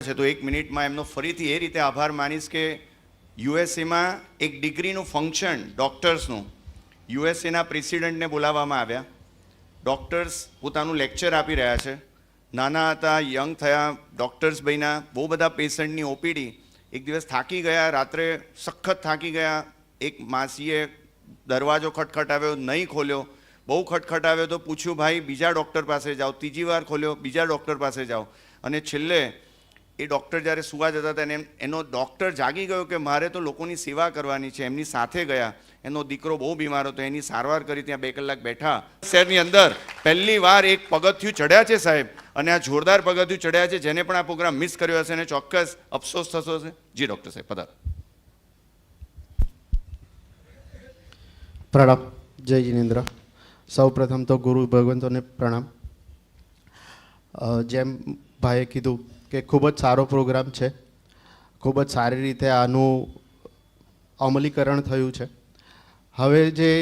છે તો 1 મિનિટમાં એમનો ફરીથી એ રીતે આભાર માનીશ કે યુએસએમાં એક ડિગ્રીનું ફંક્શન ડૉક્ટર્સનું યુએસએના પ્રેસિડેન્ટને બોલાવવામાં આવ્યા. ડૉક્ટર્સ પોતાનું લેક્ચર આપી રહ્યા છે. નાના હતા, યંગ થયા, ડૉક્ટર્સ બન્યા, બહુ બધા પેશન્ટની ઓપીડી. એક દિવસ થાકી ગયા, રાત્રે સખત થાકી ગયા. એક માસીએ દરવાજો ખટખટાવ્યો, નહીં ખોલ્યો. બહુ ખટખટાવ્યો તો પૂછ્યું, ભાઈ બીજા ડૉક્ટર પાસે જાઓ. ત્રીજી વાર ખોલ્યો, બીજા ડૉક્ટર પાસે જાઓ. અને છેલ્લે એ ડૉક્ટર જ્યારે સુવા જતા હતા એને એનો ડૉક્ટર જાગી ગયો કે મારે તો લોકોની સેવા કરવાની છે. એમની સાથે ગયા. એનો દીકરો બહુ બીમાર હતો, એની સારવાર કરી. ત્યાં 2 કલાક બેઠા. શહેરની અંદર પહેલી વાર એક પગથિયું ચડ્યા છે સાહેબ, અને આ જોરદાર પગથિયું ચડ્યા છે. જેને પણ આ પ્રોગ્રામ મિસ કર્યો હશે એને ચોક્કસ અફસોસ થતો હશે. જી ડૉક્ટર સાહેબ પધારો. પ્રણામ. જય જિનેન્દ્ર. સૌ પ્રથમ તો ગુરુ ભગવંતોને પ્રણામ. જેમ ભાઈએ કીધું કે ખૂબ જ સારો પ્રોગ્રામ છે, ખૂબ જ સારી રીતે આનું અમલીકરણ થયું છે. હવે જે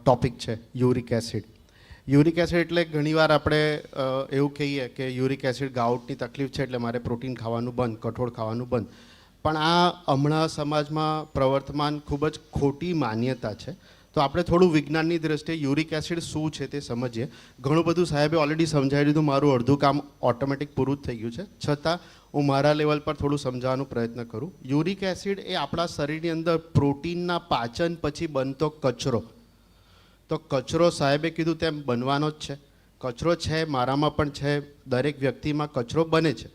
ટૉપિક છે યુરિક એસિડ. યુરિક એસિડ એટલે ઘણીવાર આપણે એવું કહીએ કે યુરિક એસિડ ગાઉટની તકલીફ છે એટલે મારે પ્રોટીન ખાવાનું બંધ, કઠોળ ખાવાનું બંધ. પણ આ હમણાં સમાજમાં પ્રવર્તમાન ખૂબ જ ખોટી માન્યતા છે. તો આપણે થોડું વિજ્ઞાનની દ્રષ્ટિએ યુરિક એસિડ શું છે તે સમજીએ. ઘણું બધું સાહેબે ઓલરેડી સમજાવી દીધું, મારું અડધું કામ ઓટોમેટિક પૂરું જ થઈ ગયું છે. છતાં હું મારા લેવલ પર થોડું સમજાવવાનો પ્રયત્ન કરું. યુરિક એસિડ એ આપણા શરીરની અંદર પ્રોટીનના પાચન પછી બનતો કચરો. તો કચરો સાહેબે કીધું તેમ બનવાનો જ છે. કચરો છે, મારામાં પણ છે, દરેક વ્યક્તિમાં કચરો બને છે.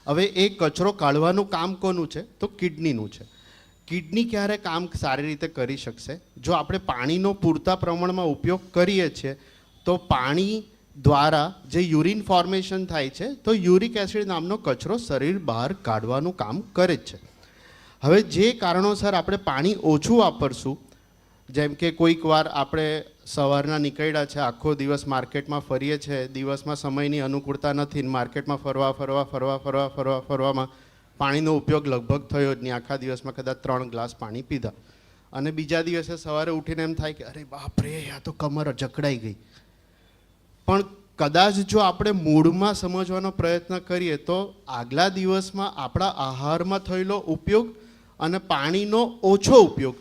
હવે એ કચરો કાઢવાનું કામ કોનું છે? તો કિડનીનું છે. કિડની ક્યારે કામ સારી રીતે કરી શકશે? જો આપણે પાણીનો પૂરતા પ્રમાણમાં ઉપયોગ કરીએ છીએ તો પાણી દ્વારા જે યુરિન ફોર્મેશન થાય છે તો યુરિક એસિડ નામનો કચરો શરીર બહાર કાઢવાનું કામ કરે જ છે. હવે જે કારણોસર આપણે પાણી ઓછું વાપરશું, જેમ કે કોઈક વાર આપણે સવારના નીકળ્યા છે, આખો દિવસ માર્કેટમાં ફરીએ છીએ, દિવસમાં સમયની અનુકૂળતા નથી, માર્કેટમાં ફરવામાં પાણીનો ઉપયોગ લગભગ થયો જ નહીં. આખા દિવસમાં કદાચ 3 ગ્લાસ પાણી પીધા, અને બીજા દિવસે સવારે ઉઠીને એમ થાય કે અરે બાપ રે, આ તો કમર જકડાઈ ગઈ. પણ કદાચ જો આપણે મૂળમાં સમજવાનો પ્રયત્ન કરીએ તો આગલા દિવસમાં આપણા આહારમાં થયેલો ઉપયોગ અને પાણીનો ઓછો ઉપયોગ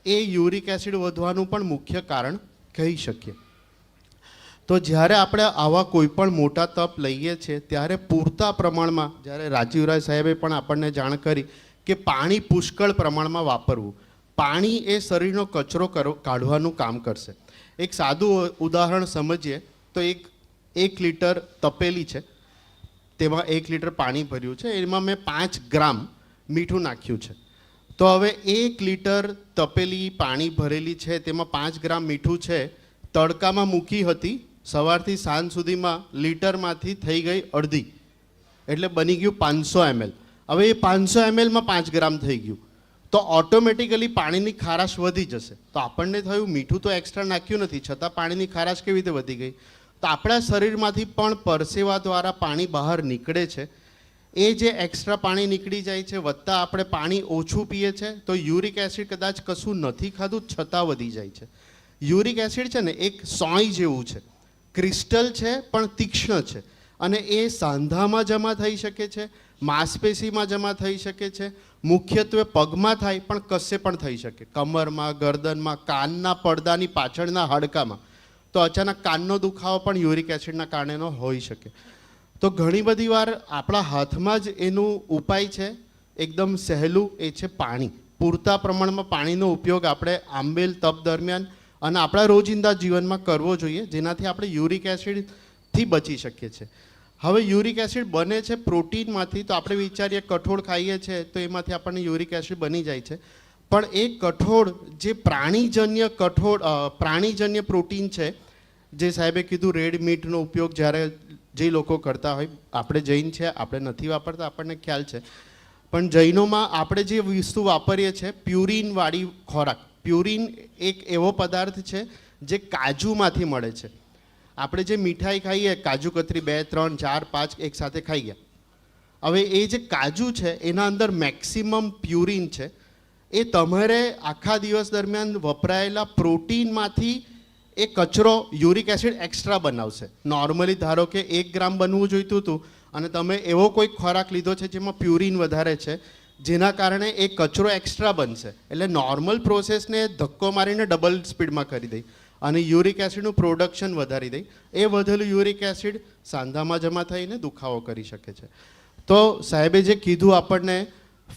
એ યુરિક એસિડ વધવાનું પણ મુખ્ય કારણ કહી શકીએ. તો જ્યારે આપણે આવા કોઈ પણ મોટા તપ લઈએ છીએ ત્યારે પૂરતા પ્રમાણમાં, જ્યારે રાજીવરાય સાહેબે પણ આપણને જાણ કરી કે પાણી પુષ્કળ પ્રમાણમાં વાપરવું. પાણી એ શરીરનો કચરો કાઢવાનું કામ કરશે. એક સાદું ઉદાહરણ સમજીએ તો 1 લીટર તપેલી છે, તેમાં 1 લીટર પાણી ભર્યું છે, એમાં મેં 5 ગ્રામ મીઠું નાખ્યું છે. તો હવે 1 લીટર તપેલી પાણી ભરેલી છે, તેમાં 5 ગ્રામ મીઠું છે. તડકામાં મૂકી હતી, સવારથી સાંજ સુધીમાં લીટરમાંથી થઈ ગઈ અડધી, એટલે બની ગયું 500 ml. હવે એ 500 mlમાં 5 ગ્રામ થઈ ગયું તો ઓટોમેટિકલી પાણીની ખારાશ વધી જશે. તો આપણને થયું મીઠું તો એક્સ્ટ્રા નાખ્યું નથી, છતાં પાણીની ખારાશ કેવી રીતે વધી ગઈ? તો આપણા શરીરમાંથી પણ પરસેવા દ્વારા પાણી બહાર નીકળે છે. એ જે એક્સ્ટ્રા પાણી નીકળી જાય છે, વત્તા આપણે પાણી ઓછું પીએ છીએ તો યુરિક એસિડ કદાચ કશું નથી ખાધું છતાં વધી જાય છે. યુરિક એસિડ છે ને એક સોય જેવું છે, ક્રિસ્ટલ છે પણ તીક્ષ્ણ છે, અને એ સાંધામાં જમા થઈ શકે છે, માંસપેશીમાં જમા થઈ શકે છે, મુખ્યત્વે પગમાં થાય પણ કશે પણ થઈ શકે, કમરમાં, ગરદનમાં, કાનના પડદાની પાછળના હાડકામાં. તો અચાનક કાનનો દુખાવો પણ યુરિક એસિડના કારણેનો હોઈ શકે. તો ઘણી બધી વાર આપણા હાથમાં જ એનું ઉપાય છે, એકદમ સહેલું, એ છે પાણી. પૂરતા પ્રમાણમાં પાણીનો ઉપયોગ આપણે આંબેલ તપ દરમિયાન અને આપણા રોજિંદા જીવનમાં કરવો જોઈએ, જેનાથી આપણે યુરિક એસિડથી બચી શકીએ છીએ. હવે યુરિક એસિડ બને છે પ્રોટીનમાંથી. તો આપણે વિચારીએ કઠોળ ખાઈએ છીએ તો એમાંથી આપણને યુરિક એસિડ બની જાય છે, પણ એ કઠોળ જે પ્રાણીજન્ય પ્રોટીન છે, જે સાહેબે કીધું રેડ મીટનો ઉપયોગ જ્યારે જે લોકો કરતા હોય, આપણે જૈન છે, આપણે નથી વાપરતા, આપણને ખ્યાલ છે, પણ જૈનોમાં આપણે જે વસ્તુ વાપરીએ છીએ પ્યુરિનવાળી ખોરાક. પ્યુરિન એક એવો પદાર્થ છે જે કાજુમાંથી મળે છે. આપણે જે મીઠાઈ ખાઈએ, કાજુ કતરી 2, 3, 4, 5 એક સાથે ખાઈ ગયા. હવે એ જે કાજુ છે એના અંદર મેક્સિમમ પ્યુરિન છે. એ તમારે આખા દિવસ દરમિયાન વપરાયેલા પ્રોટીનમાંથી એ કચરો યુરિક એસિડ એક્સ્ટ્રા બનાવશે. નોર્મલી ધારો કે 1 ગ્રામ બનવું જોઈતું હતું, અને તમે એવો કોઈ ખોરાક લીધો છે જેમાં પ્યુરિન વધારે છે, જેના કારણે એ કચરો એક્સ્ટ્રા બનશે, એટલે નોર્મલ પ્રોસેસને ધક્કો મારીને ડબલ સ્પીડમાં કરી દઈ અને યુરિક એસિડનું પ્રોડક્શન વધારી દઈ. એ વધેલું યુરિક એસિડ સાંધામાં જમા થઈને દુખાવો કરી શકે છે. તો સાહેબે જે કીધું આપણને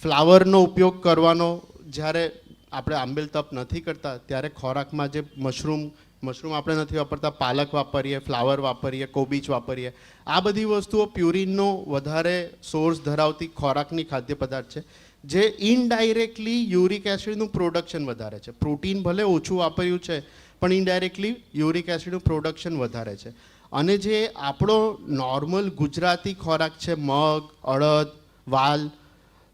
ફ્લાવરનો ઉપયોગ કરવાનો, જ્યારે આપણે આંબેલ તપ નથી કરતા ત્યારે ખોરાકમાં જે મશરૂમ આપણે નથી વાપરતા, પાલક વાપરીએ, ફ્લાવર વાપરીએ, કોબીજ વાપરીએ, આ બધી વસ્તુઓ પ્યુરિનનો વધારે સોર્સ ધરાવતી ખોરાકની ખાદ્ય પદાર્થ છે, જે ઇનડાયરેક્ટલી યુરિક એસિડનું પ્રોડક્શન વધારે છે. પ્રોટીન ભલે ઓછું વાપર્યું છે પણ ઇનડાયરેક્ટલી યુરિક એસિડનું પ્રોડક્શન વધારે છે. અને જે આપણો નોર્મલ ગુજરાતી ખોરાક છે, મગ, અડદ, વાલ,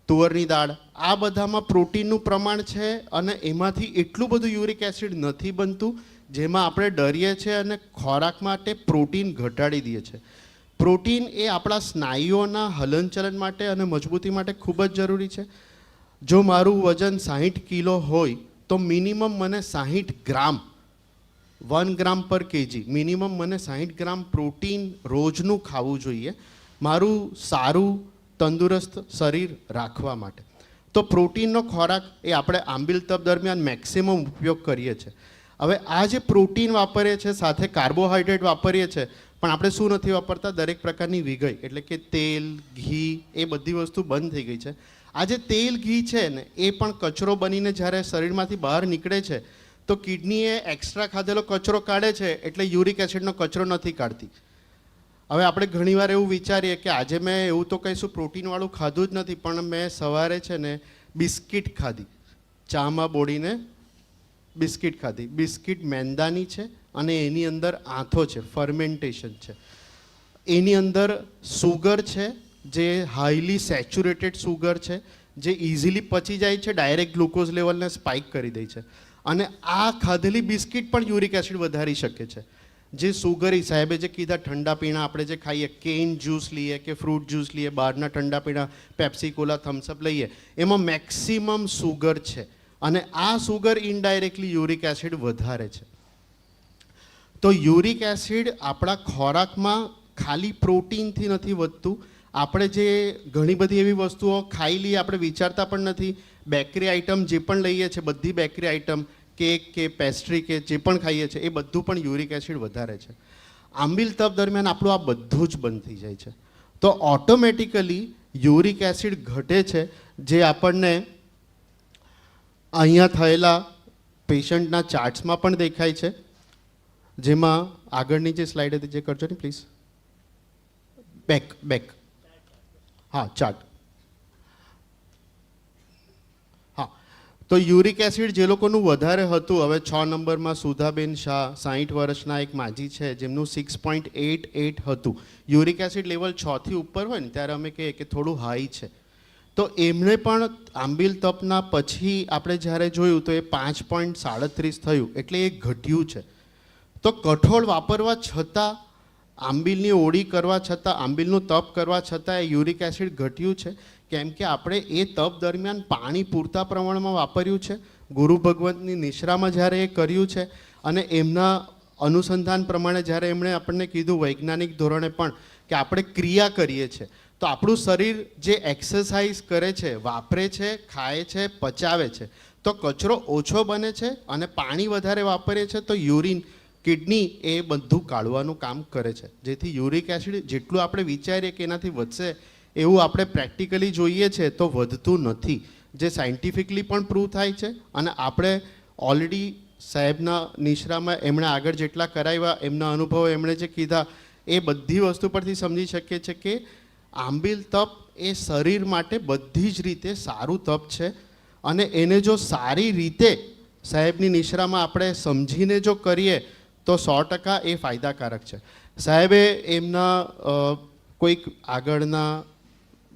તુવરની દાળ, આ બધામાં પ્રોટીનનું પ્રમાણ છે અને એમાંથી એટલું બધું યુરિક એસિડ નથી બનતું જેમાં આપણે ડરીએ છીએ અને ખોરાક માટે પ્રોટીન ઘટાડી દઈએ છીએ. પ્રોટીન એ આપણા સ્નાયુઓના હલનચલન માટે અને મજબૂતી માટે ખૂબ જ જરૂરી છે. જો મારું વજન 60 કિલો હોય તો મિનિમમ મને 60 ગ્રામ 1 ગ્રામ પર કેજી મિનિમમ મને 60 ગ્રામ પ્રોટીન રોજનું ખાવું જોઈએ મારું સારું તંદુરસ્ત શરીર રાખવા માટે. તો પ્રોટીનનો ખોરાક એ આપણે આંબીલ તપ દરમિયાન મેક્સિમમ ઉપયોગ કરીએ છીએ. હવે આ જે પ્રોટીન વાપરીએ છીએ સાથે કાર્બોહાઈડ્રેટ વાપરીએ છીએ, પણ આપણે શું નથી વાપરતા? દરેક પ્રકારની વિગઈ, એટલે કે તેલ, ઘી, એ બધી વસ્તુ બંધ થઈ ગઈ છે. આ જે તેલ, ઘી છે ને, એ પણ કચરો બનીને જ્યારે શરીરમાંથી બહાર નીકળે છે તો કિડનીએ એક્સ્ટ્રા ખાધેલો કચરો કાઢે છે, એટલે યુરિક એસિડનો કચરો નથી કાઢતી. હવે આપણે ઘણીવાર એવું વિચારીએ કે આજે મેં એવું તો કંઈ શું પ્રોટીનવાળું ખાધું જ નથી, પણ મેં સવારે છે ને બિસ્કિટ ખાધી, ચામાં બોળીને બિસ્કિટ ખાધી. બિસ્કિટ મેંદાની છે અને એની અંદર આથો છે, ફર્મેન્ટેશન છે, એની અંદર સુગર છે જે હાઈલી સેચ્યુરેટેડ સુગર છે, જે ઇઝીલી પચી જાય છે, ડાયરેક્ટ ગ્લુકોઝ લેવલને સ્પાઇક કરી દે છે. અને આ ખાધેલી બિસ્કિટ પણ યુરિક એસિડ વધારી શકે છે. જે સુગરી, સાહેબે જે કીધા ઠંડા પીણા આપણે જે ખાઈએ, કેન જ્યુસ લઈએ કે ફ્રૂટ જ્યુસ લઈએ, બહારના ઠંડા પીણા પેપ્સી, કોલા, થમ્સઅપ લઈએ, એમાં મેક્સિમમ સુગર છે અને આ સુગર ઇનડાયરેક્ટલી યુરિક એસિડ વધારે છે. તો યુરિક એસિડ આપણા ખોરાકમાં ખાલી પ્રોટીનથી નથી વધતું. આપણે જે ઘણી બધી એવી વસ્તુઓ ખાઈ લઈએ, આપણે વિચારતા પણ નથી. બેકરી આઇટમ જે પણ લઈએ છીએ, બધી બેકરી આઇટમ, કેક કે પેસ્ટ્રી કે જે પણ ખાઈએ છીએ, એ બધું પણ યુરિક એસિડ વધારે છે. આંબીલ તપ દરમિયાન આપણું આ બધું જ બંધ થઈ જાય છે. તો ઓટોમેટિકલી યુરિક એસિડ ઘટે છે, જે આપણને અહીંયા થયેલા પેશન્ટના ચાર્ટ્સમાં પણ દેખાય છે. જેમાં આગળની જે સ્લાઇડ હતી જે કરજો ને પ્લીઝ, બેક, હા, ચાર્ટ. હા, તો યુરિક એસિડ જે લોકોનું વધારે હતું, હવે 6 નંબરમાં સુધાબેન શાહ, 60 વર્ષના એક માજી છે જેમનું 6.88 હતું. યુરિક એસિડ લેવલ 6 થી ઉપર હોય ને ત્યારે અમે કહીએ કે થોડું હાઈ છે. તો એમણે પણ આંબીલ તપના પછી આપણે જ્યારે જોયું તો એ 5.37 થયું, એટલે એ ઘટ્યું છે. તો કઠોળ વાપરવા છતાં, આંબીલની ઓળી કરવા છતાં, આંબીલનું તપ કરવા છતાં એ યુરિક એસિડ ઘટ્યું છે, કેમ કે આપણે એ તપ દરમિયાન પાણી પૂરતા પ્રમાણમાં વાપર્યું છે. ગુરુ ભગવંતની નિશ્રામાં જ્યારે એ કર્યું છે અને એમના અનુસંધાન પ્રમાણે જ્યારે એમણે આપણને કીધું વૈજ્ઞાનિક ધોરણે પણ કે આપણે ક્રિયા કરીએ છીએ, તો આપણું શરીર જે એક્સરસાઇઝ કરે છે, વાપરે છે, ખાય છે, પચાવે છે, તો કચરો ઓછો બને છે અને પાણી વધારે વાપરીએ છે તો યુરિન, કિડની એ બધું કાઢવાનું કામ કરે છે. જેથી યુરિક એસિડ જેટલું આપણે વિચારીએ કે એનાથી વધશે એવું આપણે પ્રેક્ટિકલી જોઈએ છે તો વધતું નથી, જે સાયન્ટિફિકલી પણ પ્રૂવ થાય છે. અને આપણે ઓલરેડી સાહેબના નિશ્રામાં એમણે આગળ જેટલા કરાવ્યા, એમના અનુભવો એમણે જે કીધા, એ બધી વસ્તુ પરથી સમજી શકીએ છીએ કે આંબીલ તપ એ શરીર માટે બધી જ રીતે સારું તપ છે. અને એને જો સારી રીતે સાહેબની નિશ્રામાં આપણે સમજીને જો કરીએ તો 100% એ ફાયદાકારક છે. સાહેબે એમના કોઈક આગળના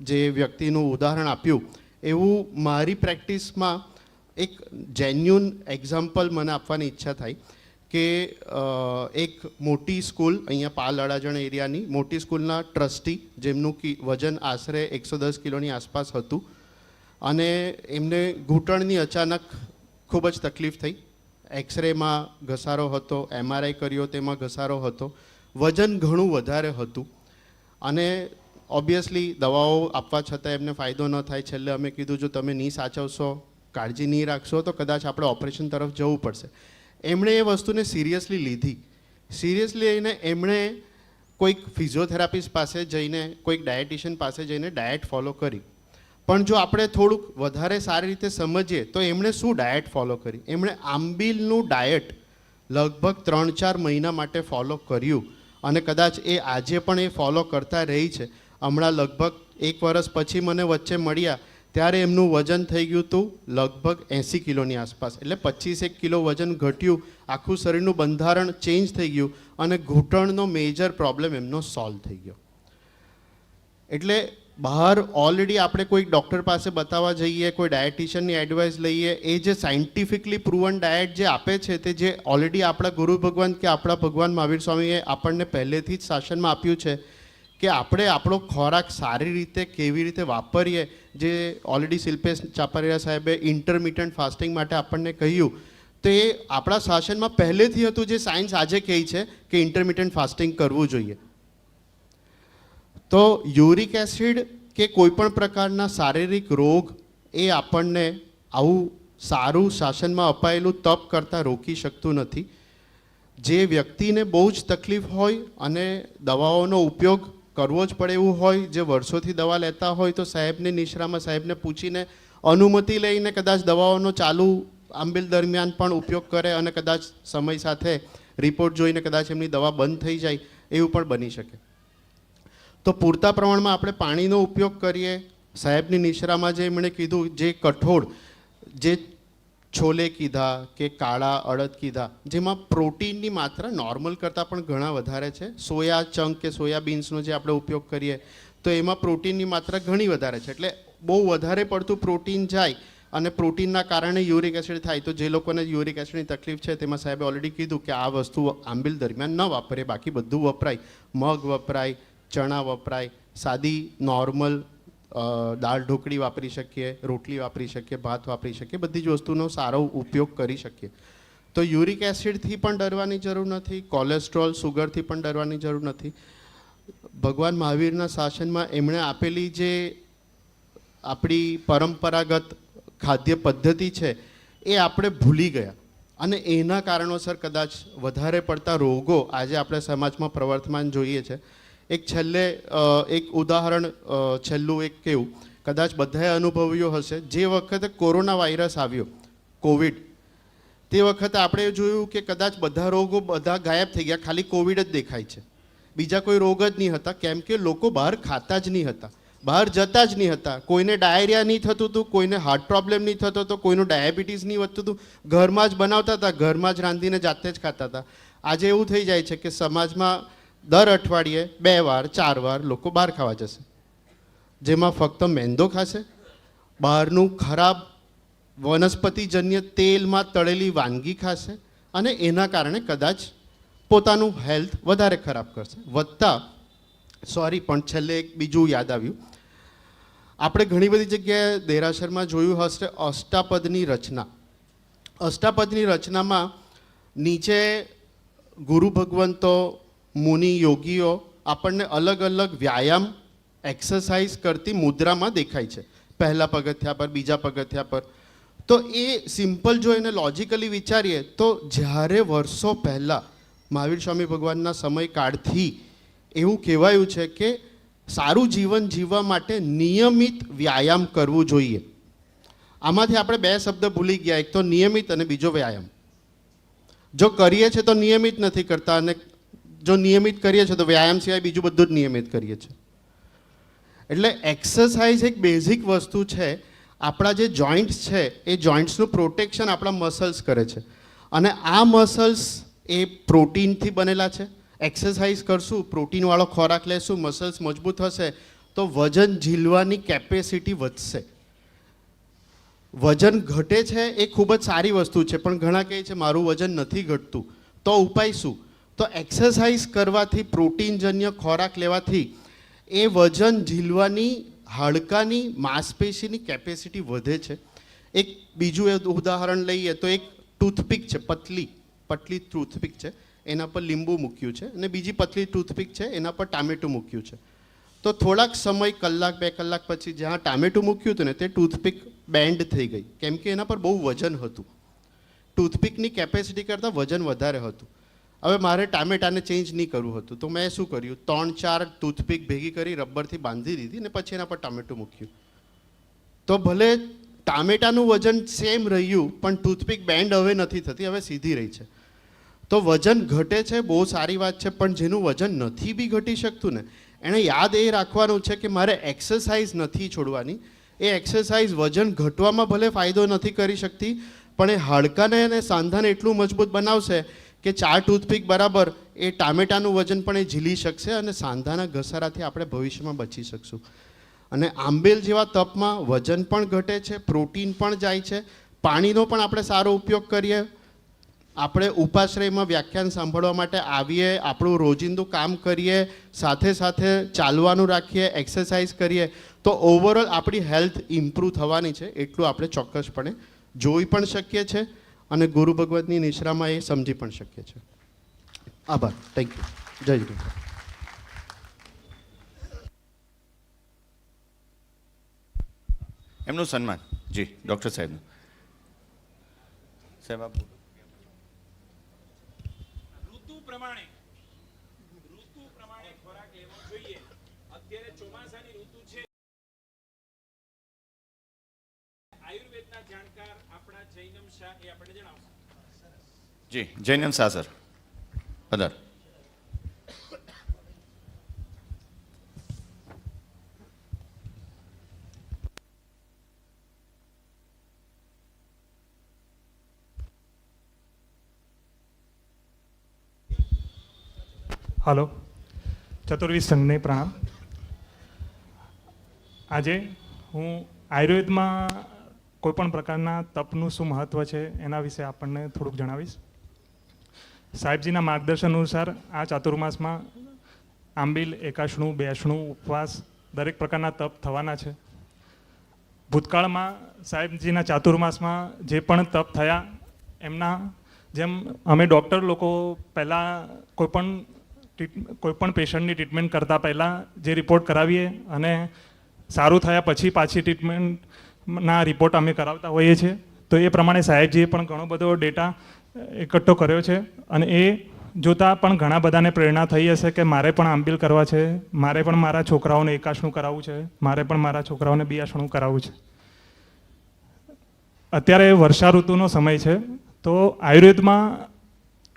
જે વ્યક્તિનું ઉદાહરણ આપ્યું, એવું મારી પ્રેક્ટિસમાં એક જેન્યુન એક્ઝામ્પલ મને આપવાની ઈચ્છા થઈ કે એક મોટી સ્કૂલ, અહીંયા પાલ અડાજણ એરિયાની મોટી સ્કૂલના ટ્રસ્ટી, જેમનું વજન આશરે 110 કિલોની આસપાસ હતું, અને એમને ઘૂંટણની અચાનક ખૂબ જ તકલીફ થઈ. એક્સરેમાં ઘસારો હતો, MRI કર્યો તેમાં ઘસારો હતો, વજન ઘણું વધારે હતું અને ઓબ્વિયસલી દવાઓ આપવા છતાં એમને ફાયદો ન થાય. છેલ્લે અમે કીધું જો તમે નહીં સાચવશો, કાળજી નહીં રાખશો તો કદાચ આપણે ઓપરેશન તરફ જવું પડશે. એમણે એ વસ્તુને સિરિયસલી લીધી. સિરિયસલી લઈને એમણે કોઈક ફિઝિયોથેરાપિસ્ટ પાસે જઈને, કોઈક ડાયટિશિયન પાસે જઈને ડાયટ ફોલો કરી. પણ જો આપણે થોડુંક વધારે સારી રીતે સમજીએ તો એમણે શું ડાયટ ફોલો કરી? એમણે આંબીલનું ડાયટ લગભગ 3-4 મહિના માટે ફોલો કર્યું અને કદાચ એ આજે પણ એ ફોલો કરતા રહી છે. હમણાં લગભગ 1 વર્ષ પછી મને વચ્ચે મળ્યા ત્યારે એમનું વજન થઈ ગયું હતું લગભગ 80 કિલોની આસપાસ. એટલે 25-1 કિલો વજન ઘટ્યું, આખું શરીરનું બંધારણ ચેન્જ થઈ ગયું અને ઘૂંટણનો મેજર પ્રોબ્લેમ એમનો સોલ્વ થઈ ગયો. એટલે બહાર ઓલરેડી આપણે કોઈ ડૉક્ટર પાસે બતાવવા જઈએ, કોઈ ડાયટિશિયનની એડવાઇસ લઈએ, એ જે સાયન્ટિફિકલી પ્રૂવન ડાયટ જે આપે છે તે જે ઓલરેડી આપણા ગુરુ ભગવાન કે આપણા ભગવાન મહાવીર સ્વામીએ આપણને પહેલેથી જ શાસનમાં આપ્યું છે કે આપણે આપણો ખોરાક સારી રીતે કેવી રીતે વાપરીએ, જે ઓલરેડી શિલ્પેશ ચાપારિયા સાહેબે ઇન્ટરમિટન્ટ ફાસ્ટિંગ માટે આપણને કહ્યું, તો એ આપણા શાસનમાં પહેલેથી હતું. જે સાયન્સ આજે કહે છે કે ઇન્ટરમિટન્ટ ફાસ્ટિંગ કરવું જોઈએ. તો યુરિક એસિડ કે કોઈ પણ પ્રકારના શારીરિક રોગ એ આપણને આવું સારું શાસનમાં અપાયેલું તપ કરતાં રોકી શકતું નથી. જે વ્યક્તિને બહુ જ તકલીફ હોય અને દવાઓનો ઉપયોગ કરવો જ પડે એવું હોય, જે વર્ષોથી દવા લેતા હોય, તો સાહેબની નિશ્રામાં સાહેબને પૂછીને અનુમતિ લઈને કદાચ દવાઓનો ચાલુ આંબિલ દરમિયાન પણ ઉપયોગ કરે અને કદાચ સમય સાથે રિપોર્ટ જોઈને કદાચ એમની દવા બંધ થઈ જાય, એવું પણ બની શકે. તો પૂરતા પ્રમાણમાં આપણે પાણીનો ઉપયોગ કરીએ. સાહેબની નિશ્રામાં જે એમણે કીધું, જે કઠોળ, જે છોલે કીધા કે કાળા અડદ કીધા, જેમાં પ્રોટીનની માત્રા નોર્મલ કરતાં પણ ઘણા વધારે છે. સોયા ચંક કે સોયાબીન્સનો જે આપણે ઉપયોગ કરીએ તો એમાં પ્રોટીનની માત્રા ઘણી વધારે છે. એટલે બહુ વધારે પડતું પ્રોટીન જાય અને પ્રોટીનના કારણે યુરિક એસિડ થાય. તો જે લોકોને યુરિક એસિડની તકલીફ છે તેમાં સાહેબે ઓલરેડી કીધું કે આ વસ્તુ આંબિલ દરમિયાન ન વાપરે, બાકી બધું વપરાય. મગ વપરાય, ચણા વપરાય, સાદી નોર્મલ દાળ ઢોકળી વાપરી શકીએ, રોટલી વાપરી શકીએ, ભાત વાપરી શકીએ, બધી જ વસ્તુનો સારો ઉપયોગ કરી શકીએ. તો યુરિક એસિડથી પણ ડરવાની જરૂર નથી, કોલેસ્ટ્રોલ, સુગરથી પણ ડરવાની જરૂર નથી. ભગવાન મહાવીરના શાસનમાં એમણે આપેલી જે આપણી પરંપરાગત ખાદ્ય પદ્ધતિ છે એ આપણે ભૂલી ગયા અને એના કારણોસર કદાચ વધારે પડતા રોગો આજે આપણે સમાજમાં પ્રવર્તમાન જોઈએ છે. એક છેલ્લે એક ઉદાહરણ છેલ્લું એક કેવું, કદાચ બધાએ અનુભવ્યું હશે, જે વખતે કોરોના વાયરસ આવ્યો, કોવિડ, તે વખતે આપણે જોયું કે કદાચ બધા રોગો બધા ગાયબ થઈ ગયા, ખાલી કોવિડ જ દેખાય છે. બીજા કોઈ રોગ જ નહીં હતા, કેમ કે લોકો બહાર ખાતા જ નહીં હતા, બહાર જતા જ નહીં હતા. કોઈને ડાયરિયા નહીં થતું હતું, કોઈને હાર્ટ પ્રોબ્લેમ નહીં થતો હતો, કોઈનું ડાયાબિટીસ નહીં વધતું હતું, ઘરમાં જ બનાવતા હતા, ઘરમાં જ રાંધીને જાતે જ ખાતા હતા. આજે એવું થઈ જાય છે કે સમાજમાં દર અઠવાડિયે 2 વાર 4 વાર લોકો બહાર ખાવા જશે, જેમાં ફક્ત મેંદો ખાશે, બહારનું ખરાબ વનસ્પતિજન્ય તેલમાં તળેલી વાનગી ખાશે અને એના કારણે કદાચ પોતાનું હેલ્થ વધારે ખરાબ કરશે. પણ છેલ્લે એક બીજું યાદ આવ્યું. આપણે ઘણી બધી જગ્યાએ દેરાસરમાં જોયું હશે અષ્ટાપદની રચના. અષ્ટાપદની રચનામાં નીચે ગુરુ ભગવંતો, મુનિ, યોગીઓ આપણને અલગ અલગ વ્યાયામ, એક્સરસાઇઝ કરતી મુદ્રામાં દેખાય છે, પહેલા પગથિયા પર, બીજા પગથિયા પર. તો એ સિમ્પલ જો એને લોજિકલી વિચારીએ તો જ્યારે વર્ષો પહેલાં મહાવીર સ્વામી ભગવાનના સમયકાળથી એવું કહેવાયું છે કે સારું જીવન જીવવા માટે નિયમિત વ્યાયામ કરવું જોઈએ. આમાંથી આપણે 2 શબ્દ ભૂલી ગયા, એક તો નિયમિત અને બીજો વ્યાયામ. જો કરીએ છીએ તો નિયમિત નથી કરતા અને જો નિયમિત કરીએ છીએ તો વ્યાયામ સિવાય બીજું બધું જ નિયમિત કરીએ છીએ. એટલે એક્સરસાઇઝ એક બેઝિક વસ્તુ છે. આપણા જે જોઈન્ટ્સ છે એ જોઈન્ટ્સનું પ્રોટેક્શન આપણા મસલ્સ કરે છે અને આ મસલ્સ એ પ્રોટીનથી બનેલા છે. એક્સરસાઇઝ કરશું, પ્રોટીનવાળો ખોરાક લેશું, મસલ્સ મજબૂત હશે તો વજન ઝીલવાની કેપેસિટી વધશે. વજન ઘટે છે એ ખૂબ જ સારી વસ્તુ છે, પણ ઘણા કહે છે મારું વજન નથી ઘટતું, તો ઉપાય શું? તો એક્સરસાઇઝ કરવાથી, પ્રોટીનજન્ય ખોરાક લેવાથી એ વજન ઝીલવાની, હાડકાની, માંસપેશીની કેપેસિટી વધે છે. એક બીજું ઉદાહરણ લઈએ તો એક ટૂથપીક છે, પતલી ટૂથપીક છે, એના પર લીંબુ મૂક્યું છે અને બીજી પતલી ટૂથપીક છે, એના પર ટામેટું મૂક્યું છે. તો થોડાક સમય કલાક 2 કલાક પછી જ્યાં ટામેટું મૂક્યું હતું ને તે ટૂથપીક બેન્ડ થઈ ગઈ, કેમ કે એના પર બહુ વજન હતું. ટૂથપીકની કેપેસિટી કરતાં વજન વધારે હતું. હવે મારે ટામેટાને ચેન્જ નહીં કરવું હતું, તો મેં શું કર્યું, 3-4 ટૂથપીક ભેગી કરી રબરથી બાંધી દીધી ને પછી એના પર ટામેટું મૂક્યું. તો ભલે ટામેટાનું વજન સેમ રહ્યું, પણ ટૂથપીક બેન્ડ હવે નથી થતી, હવે સીધી રહી છે. તો વજન ઘટે છે, બહુ સારી વાત છે, પણ જેનું વજન નથી બી ઘટી શકતું ને, એણે યાદ એ રાખવાનું છે કે મારે એક્સરસાઇઝ નથી છોડવાની. એ એક્સરસાઇઝ વજન ઘટવામાં ભલે ફાયદો નથી કરી શકતી, પણ એ હાડકાને અને સાંધાને એટલું મજબૂત બનાવશે કે 4 ટૂથપીક બરાબર એ ટામેટાનું વજન પણ એ ઝીલી શકશે અને સાંધાના ઘસારાથી આપણે ભવિષ્યમાં બચી શકશું. અને આંબેલ જેવા તપમાં વજન પણ ઘટે છે, પ્રોટીન પણ જાય છે, પાણીનો પણ આપણે સારો ઉપયોગ કરીએ. આપણે ઉપાશ્રયમાં વ્યાખ્યાન સાંભળવા માટે આવીએ, આપણું રોજિંદું કામ કરીએ, સાથે સાથે ચાલવાનું રાખીએ, એક્સરસાઇઝ કરીએ, તો ઓવરઓલ આપણી હેલ્થ ઇમ્પ્રૂવ થવાની છે. એટલું આપણે ચોક્કસપણે જોઈ પણ શકીએ છીએ અને ગુરુ ભગવતની નિશ્રામાં એ સમજી પણ શકીએ છીએ. આભાર. Thank you. જય ગુરુ. એમનું સન્માન. જી, ડૉક્ટર સાહેબનું. સાહેબ આપ. ઋતુ પ્રમાણે ખોરાક લેવો જોઈએ. અત્યારે ચોમાસાની ઋતુ છે. આયુર્વેદના જાણકાર આપણા જૈનમ શાહ એ આપણે જણાવશે. જી, જૈનમ શાહ સર. પધાર. હાલો, ચતુર્વિધ સંઘને પ્રણામ. આજે હું આયુર્વેદમાં કોઈપણ પ્રકારના તપનું શું મહત્ત્વ છે એના વિશે આપણને થોડુંક જણાવીશ. સાહેબજીના માર્ગદર્શન અનુસાર આ ચાતુર્માસમાં આંબીલ, એકાશણું, બેસણું, ઉપવાસ દરેક પ્રકારના તપ થવાના છે. ભૂતકાળમાં સાહેબજીના ચાતુર્માસમાં જે પણ તપ થયા એમના જેમ અમે ડૉક્ટર લોકો પહેલાં કોઈપણ પેશન્ટની ટ્રીટમેન્ટ કરતાં પહેલાં જે રિપોર્ટ કરાવીએ અને સારું થયા પછી પાછી ટ્રીટમેન્ટના રિપોર્ટ અમે કરાવતા હોઈએ છીએ, તો એ પ્રમાણે સાહેબજીએ પણ ઘણો બધો ડેટા એકઠો કર્યો છે અને એ જોતાં પણ ઘણા બધાને પ્રેરણા થઈ હશે કે મારે પણ આંબીલ કરવા છે, મારે પણ મારા છોકરાઓને એકાશણું કરાવવું છે, મારે પણ મારા છોકરાઓને બિયાસણું કરાવવું છે. અત્યારે વર્ષા ઋતુનો સમય છે, તો આયુર્વેદમાં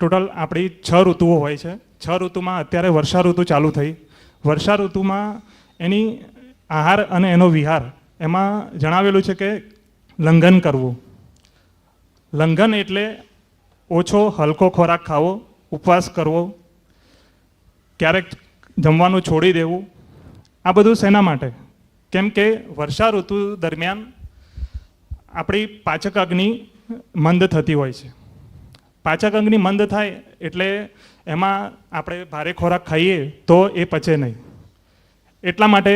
ટોટલ આપણી 6 ઋતુઓ હોય છે. 6 ઋતુમાં અત્યારે વર્ષા ઋતુ ચાલુ થઈ. વર્ષા ઋતુમાં એની આહાર અને એનો વિહાર એમાં જણાવેલું છે કે લંઘન કરવું. લંઘન એટલે ઓછો હલકો ખોરાક ખાવો, ઉપવાસ કરવો, ક્યારેક જમવાનું છોડી દેવું. આ બધું શેના માટે? કેમ કે વર્ષા ઋતુ દરમિયાન આપણી પાચક અગ્નિ મંદ થતી હોય છે. પાચક અગ્નિ મંદ થાય એટલે એમાં આપણે ભારે ખોરાક ખાઈએ તો એ પચે નહીં. એટલા માટે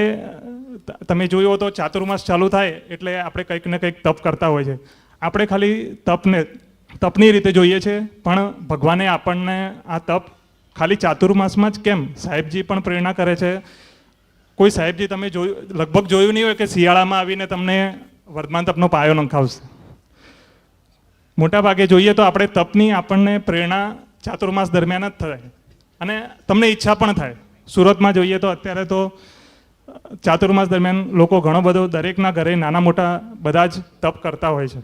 તમે જોયું તો ચાતુર્માસ ચાલુ થાય એટલે આપણે કંઈક ને કંઈક તપ કરતા હોય છે. આપણે ખાલી તપની રીતે જોઈએ છે, પણ ભગવાને આપણને આ તપ ખાલી ચાતુર્માસમાં જ કેમ, સાહેબજી પણ પ્રેરણા કરે છે. કોઈ સાહેબજી તમે લગભગ જોયું નહીં હોય કે શિયાળામાં આવીને તમને વર્ધમાન તપનો પાયો નંખાવશે. મોટા ભાગે જોઈએ તો આપણે તપની આપણને પ્રેરણા ચાતુર્માસ દરમિયાન જ થાય અને તમને ઈચ્છા પણ થાય. સુરતમાં જોઈએ તો અત્યારે તો ચાતુર્માસ દરમિયાન લોકો ઘણો બધો દરેકના ઘરે નાના મોટા બધા જ તપ કરતા હોય છે.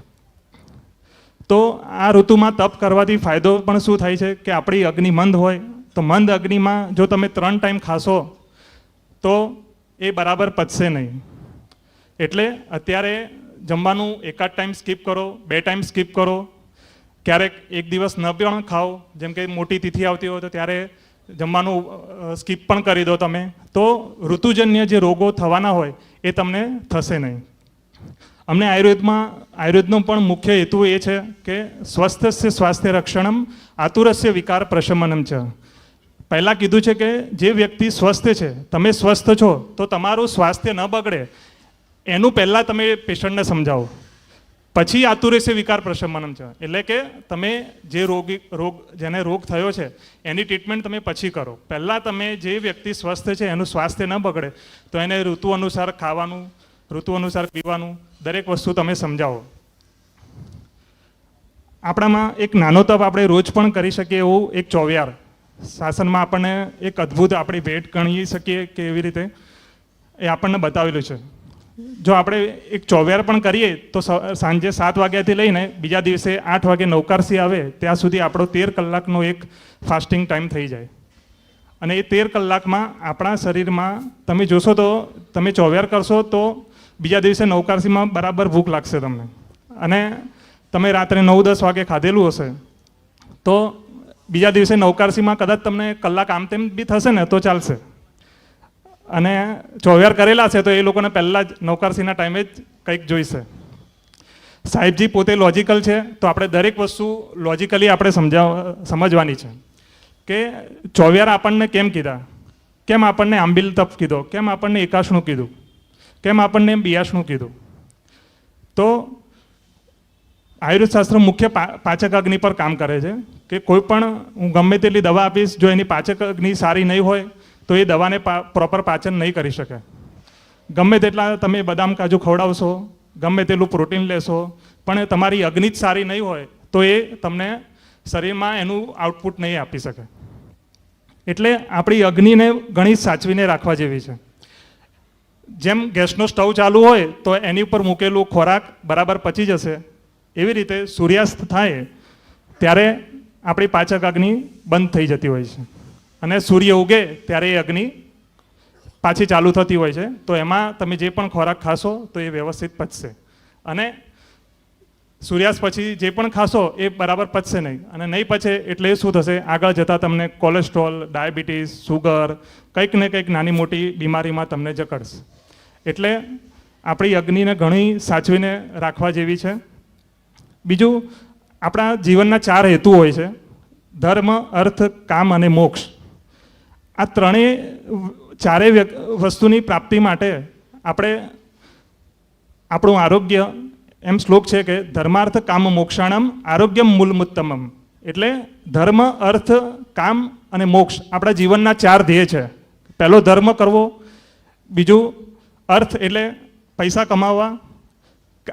તો આ ઋતુમાં તપ કરવાથી ફાયદો પણ શું થાય છે કે આપણી અગ્નિ મંદ હોય તો મંદ અગ્નિમાં જો તમે 3 ટાઈમ ખાશો તો એ બરાબર પચશે નહીં. એટલે અત્યારે જમવાનું એકાદ ટાઈમ સ્કીપ કરો, 2 ટાઈમ સ્કીપ કરો, ક્યારેક એક દિવસ ન પણ ખાઓ, જેમ કે મોટી તિથિ આવતી હોય તો ત્યારે જમવાનું સ્કીપ પણ કરી દો તમે, તો ઋતુજન્ય જે રોગો થવાના હોય એ તમને થશે નહીં. અમને આયુર્વેદનો પણ મુખ્ય હેતુ એ છે કે સ્વસ્થસ્ય સ્વાસ્થ્ય રક્ષણમ આતુરસ્ય વિકાર પ્રશમનમ છે. પહેલાં કીધું છે કે જે વ્યક્તિ સ્વસ્થ છે, તમે સ્વસ્થ છો તો તમારું સ્વાસ્થ્ય ન બગડે એનું પહેલાં તમે પેશન્ટને સમજાવો. પછી આતુર રહેશે વિકાર પ્રશમનમ છે, એટલે કે તમે જે જેને રોગ થયો છે એની ટ્રીટમેન્ટ તમે પછી કરો. પહેલાં તમે જે વ્યક્તિ સ્વસ્થ છે એનું સ્વાસ્થ્ય ન બગડે તો એને ઋતુ અનુસાર ખાવાનું, ઋતુ અનુસાર પીવાનું, દરેક વસ્તુ તમે સમજાવો. આપણામાં એક નાનો તપ આપણે રોજ પણ કરી શકીએ એવું એક ચોવ્યાર શાસનમાં આપણને એક અદ્ભુત આપણી ભેટ ગણી શકીએ કે એવી રીતે એ આપણને બતાવેલું છે. જો આપણે એક ચોવ્યાર પણ કરીએ તો સાંજે 7 વાગ્યાથી લઈને બીજા દિવસે 8 વાગે નવકારસી આવે ત્યાં સુધી આપણો 13 કલાકનો એક ફાસ્ટિંગ ટાઈમ થઈ જાય. અને એ 13 કલાકમાં આપણા શરીરમાં તમે જોશો તો તમે ચોવ્યાર કરશો તો બીજા દિવસે નવકારસીમાં બરાબર ભૂખ લાગશે તમને. અને તમે રાત્રે 9-10 વાગે ખાધેલું હશે તો બીજા દિવસે નવકારસીમાં કદાચ તમને કલાક આમ તેમ બી થશે ને તો ચાલશે. અને ચોવ્યાર કરેલા છે તો એ લોકોને પહેલાં જ નવકારસીના ટાઈમે જ કંઈક જોઈશે. સાહેબજી પોતે લોજિકલ છે તો આપણે દરેક વસ્તુ લોજિકલી આપણે સમજવાની છે કે ચોવ્યાર આપણને કેમ કીધા, કેમ આપણને આંબિલ તપ કીધો, કેમ આપણને એકાશનું કીધું, કેમ આપણને બિયાશનું કીધું. તો આયુર્વેદ શાસ્ત્ર મુખ્ય પાચક અગ્નિ પર કામ કરે છે કે કોઈ પણ હું ગમે તેટલી દવા આપીશ, જો એની પાચક અગ્નિ સારી નહીં હોય તો એ દવાને પ્રોપર પાચન નહીં કરી શકે. ગમે તેટલા તમે બદામ કાજુ ખવડાવશો, ગમે તેટલું પ્રોટીન લેશો, પણ તમારી અગ્નિ જ સારી નહીં હોય તો એ તમને શરીરમાં એનું આઉટપુટ નહીં આપી શકે. એટલે આપણી અગ્નિને ઘણી સાચવીને રાખવા જેવી છે. જેમ ગેસનો સ્ટવ ચાલુ હોય તો એની ઉપર મૂકેલું ખોરાક બરાબર પચી જશે, એવી રીતે સૂર્યાસ્ત થાય ત્યારે આપણી પાચક અગ્નિ બંધ થઈ જતી હોય છે અને સૂર્ય ઉગે ત્યારે એ અગ્નિ પાછી ચાલુ થતી હોય છે. તો એમાં તમે જે પણ ખોરાક ખાશો તો એ વ્યવસ્થિત પચશે. અને સૂર્યાસ્ત પછી જે પણ ખાશો એ બરાબર પચશે નહીં. અને નહીં પચે એટલે શું થશે, આગળ જતાં તમને કોલેસ્ટ્રોલ, ડાયાબિટીસ, સુગર, કંઈક ને કંઈક નાની મોટી બીમારીમાં તમને જકડશે. એટલે આપણી અગ્નિને ઘણી સાચવીને રાખવા જેવી છે. બીજું, આપણા જીવનના 4 હેતુ હોય છે: ધર્મ, અર્થ, કામ અને મોક્ષ. આ ચારેય વસ્તુની પ્રાપ્તિ માટે આપણે આપણું આરોગ્ય, એમ શ્લોક છે કે ધર્માર્થ કામ મોક્ષાણમ આરોગ્યમ મૂલમુત્તમમ. એટલે ધર્મ, અર્થ, કામ અને મોક્ષ આપણા જીવનના 4 ધ્યેય છે. પહેલો ધર્મ કરવો, બીજું અર્થ એટલે પૈસા કમાવવા,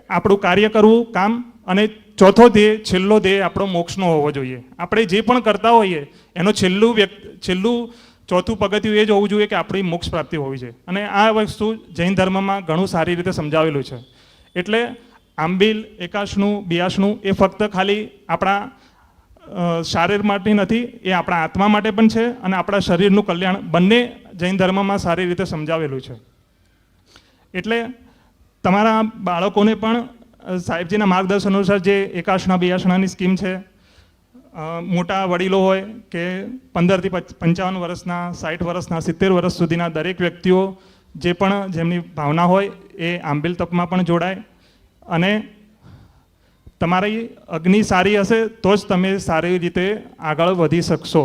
આપણું કાર્ય કરવું, કામ, અને ચોથો ધ્યેય, છેલ્લો ધ્યેય આપણો મોક્ષનો હોવો જોઈએ. આપણે જે પણ કરતા હોઈએ એનો છેલ્લું ચોથું પગથિયું એ જ હોવું જોઈએ કે આપણી મોક્ષ પ્રાપ્તિ હોવી જોઈએ. અને આ વસ્તુ જૈન ધર્મમાં ઘણું સારી રીતે સમજાવેલું છે. એટલે આંબિલ, એકાશનું, બિયાશનું એ ફક્ત ખાલી આપણા શરીર માટે નથી, એ આપણા આત્મા માટે પણ છે અને આપણા શરીરનું કલ્યાણ બંને જૈન ધર્મમાં સારી રીતે સમજાવેલું છે. એટલે તમારા બાળકોને પણ સાહેબજીના માર્ગદર્શન અનુસાર જે એકાશના બિયાશનાની સ્કીમ છે, મોટા વડીલો હોય કે 15 થી 55 વર્ષના, 60 વર્ષના, 70 વર્ષ સુધીના દરેક વ્યક્તિઓ જે પણ જેમની ભાવના હોય એ આંબિલ તપમાં પણ જોડાય. અને તમારી અગ્નિ સારી હશે તો જ તમે સારી રીતે આગળ વધી શકશો.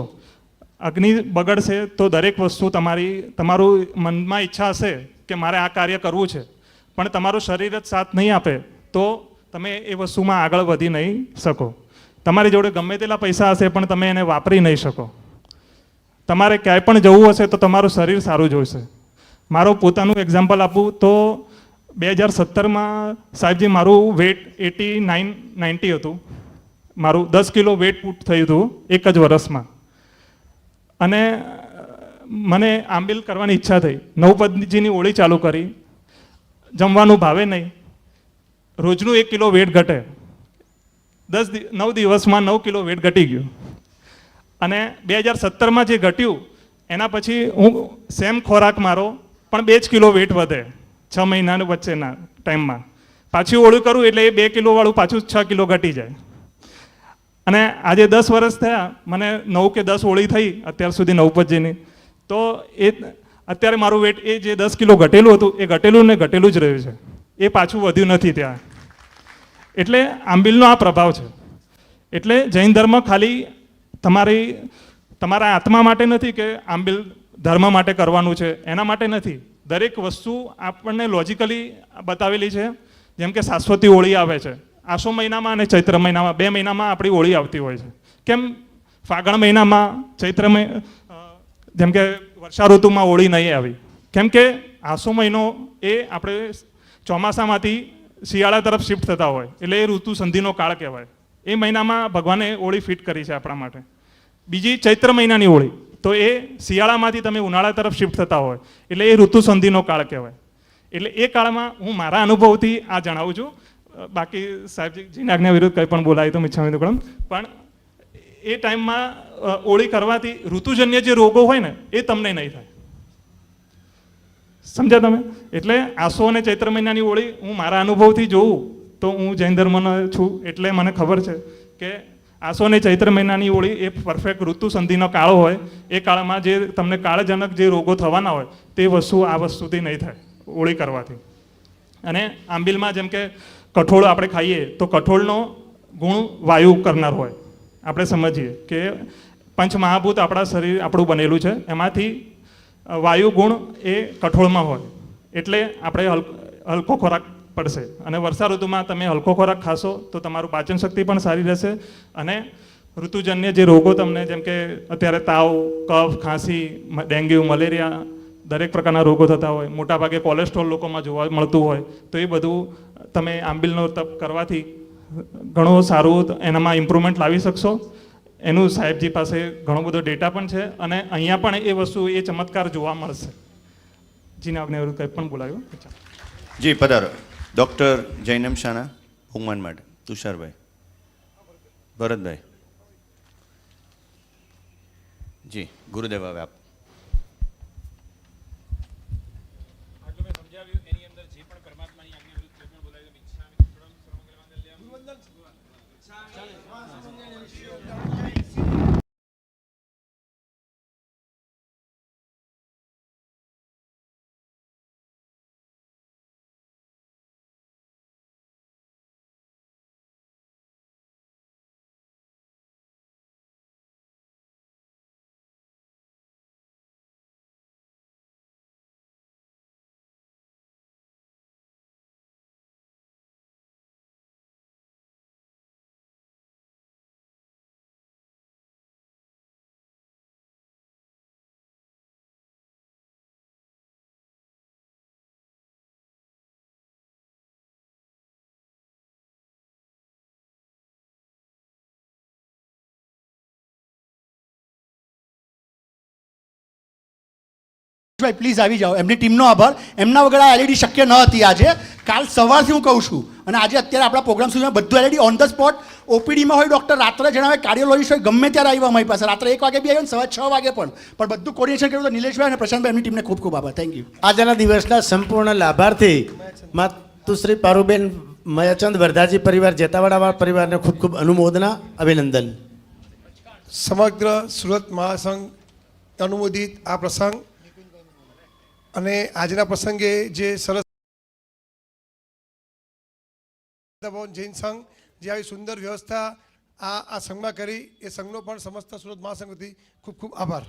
અગ્નિ બગડશે તો દરેક વસ્તુ તમારું મનમાં ઈચ્છા હશે કે મારે આ કાર્ય કરવું છે, પણ તમારું શરીર જ સાથ નહીં આપે તો તમે એ વસ્તુમાં આગળ વધી નહીં શકો. તમારી જોડે ગમે તેટલા પૈસા હશે પણ તમે એને વાપરી નહીં શકો. તમારે ક્યાંય પણ જવું હશે તો તમારું શરીર સારું જોઈશે. મારું પોતાનું એક્ઝામ્પલ આપું તો 2017માં સાહેબજી મારું વેટ 89-90 હતું. મારું 10 કિલો વેટ પુટ થયું હતું એક જ વર્ષમાં. અને મને આંબિલ કરવાની ઈચ્છા થઈ. નવપદજીની ઓળી ચાલુ કરી. જમવાનું ભાવે નહીં. રોજનું 1 કિલો વેટ ઘટે. 9 દિવસમાં 9 કિલો વેટ ઘટી ગયું. અને 2017માં જે ઘટ્યું એના પછી હું સેમ ખોરાક મારો પણ 2 જ કિલો વેટ વધે 6 મહિના વચ્ચેના ટાઈમમાં. પાછું ઓળું કરું એટલે એ 2 કિલોવાળું પાછું 6 કિલો ઘટી જાય. અને આજે 10 વર્ષ થયા, મને 9 કે 10 ઓળી થઈ અત્યાર સુધી નવપદજીની. તો એ અત્યારે મારું વેટ એ જે 10 કિલો ઘટેલું હતું એ ઘટેલું ને ઘટેલું જ રહ્યું છે. એ પાછું વધ્યું નથી ત્યાં. એટલે આંબિલનો આ પ્રભાવ છે. એટલે જૈન ધર્મ ખાલી તમારા આત્મા માટે નથી કે આંબિલ ધર્મ માટે કરવાનું છે, એના માટે નથી. દરેક વસ્તુ આપણને લોજિકલી બતાવેલી છે. જેમ કે શાશ્વતી ઓળી આવે છે, આસો મહિનામાં અને ચૈત્ર મહિનામાં 2 મહિનામાં આપણી હોળી આવતી હોય છે. કેમ ફાગણ મહિનામાં જેમ કે વર્ષા ઋતુમાં હોળી નહીં આવી? કેમ કે આસો મહિનો એ આપણે ચોમાસામાંથી શિયાળા તરફ શિફ્ટ થતા હોય એટલે એ ઋતુ સંધિનો કાળ કહેવાય. એ મહિનામાં ભગવાને હોળી ફિટ કરી છે આપણા માટે. બીજી ચૈત્ર મહિનાની હોળી, તો એ શિયાળામાંથી તમે ઉનાળા તરફ શિફ્ટ થતા હોય એટલે એ ઋતુ સંધિનો કાળ કહેવાય. એટલે એ કાળમાં હું મારા અનુભવથી આ જણાવું છું. બાકી સાહેબજીની આજ્ઞા વિરુદ્ધ કંઈ પણ બોલાય તો મિચ્છામિ દુક્કડમ. પણ એ ટાઈમમાં હોળી કરવાથી ઋતુજન્ય જે રોગો હોય ને એ તમને નહીં થાય. સમજ્યા તમે? એટલે આસો અને ચૈત્ર મહિનાની હોળી હું મારા અનુભવથી જોઉં તો હું જૈન ધર્મનો છું એટલે મને ખબર છે કે આસો અને ચૈત્ર મહિનાની હોળી એ પરફેક્ટ ઋતુ સંધિનો કાળ હોય. એ કાળમાં જે તમને કાળજનક જે રોગો થવાના હોય તે વસ્તુ આ વસ્તુથી નહીં થાય હોળી કરવાથી. અને આંબીલમાં જેમ કે કઠોળ આપણે ખાઈએ તો કઠોળનો ગુણ વાયુ કરનાર હોય. આપણે સમજીએ કે પંચમહાભૂત આપણા શરીર આપણું બનેલું છે, એમાંથી વાયુ ગુણ એ કઠોળમાં હોય એટલે આપણે હલકો ખોરાક પડશે. અને વર્ષા ઋતુમાં તમે હલકો ખોરાક ખાશો તો તમારું પાચન શક્તિ પણ સારી રહેશે. અને ઋતુજન્ય જે રોગો તમને જેમ કે અત્યારે તાવ, કફ, ખાંસી, ડેન્ગ્યુ, મલેરિયા દરેક પ્રકારના રોગો થતા હોય, મોટાભાગે કોલેસ્ટ્રોલ લોકોમાં જોવા મળતું હોય, તો એ બધું તમે આંબીલનો તપ કરવાથી ઘણું સારું એનામાં ઇમ્પ્રુવમેન્ટ લાવી શકશો. એનું સાહેબજી પાસે ઘણો બધો ડેટા પણ છે અને અહીંયા પણ એ વસ્તુ એ ચમત્કાર જોવા મળશે. જીને આપણે એવું કંઈ પણ બોલાવ્યું. જી પધારો. ડૉક્ટર જૈનમ શાના હુમાન માટે તુષારભાઈ, ભરતભાઈ. જી ગુરુદેવ હવે આપ. ભાઈ પ્લીઝ આવી જાઓ. એમની ટીમનો આભાર. એમના વગર આ એલઈડી શક્ય ન હતી આજે. કાલ સવારથી હું કહું છું અને આજે અત્યારે આપણા પ્રોગ્રામ સુધીમાં બધું એલઈડી ઓન ધ સ્પોટ. ઓપીડીમાં હોય ડૉક્ટર, રાત્રે જણાવે કાર્ડિયોલોજીસ્ટ હોય, ગમે ત્યારે આવ્યા અમારી પાસે. રાત્રે 1 વાગે બી આવ્યો ને સવારે 6 વાગે પણ બધું કોર્ડિનેશન કર્યું તો નિલેશભાઈ અને પ્રશાંતભાઈ એમની ટીમને ખૂબ ખૂબ આભાર. Thank you. આજના દિવસના સંપૂર્ણ લાભાર્થી માતુશ્રી પારુબેન મયાચંદ વરદાજી પરિવાર, જેતાવાડા પરિવારને ખૂબ ખૂબ અનુમોદના, અભિનંદન. સમગ્ર સુરત મહાસંઘ અનુમોદિત આ પ્રસંગ અને આજના પ્રસંગે જે સરસ જૈન સંઘ જે આવી સુંદર વ્યવસ્થા આ સંઘમાં કરી એ સંઘનો પણ સમસ્ત સુરત મહાસંઘ વતી ખૂબ ખૂબ આભાર.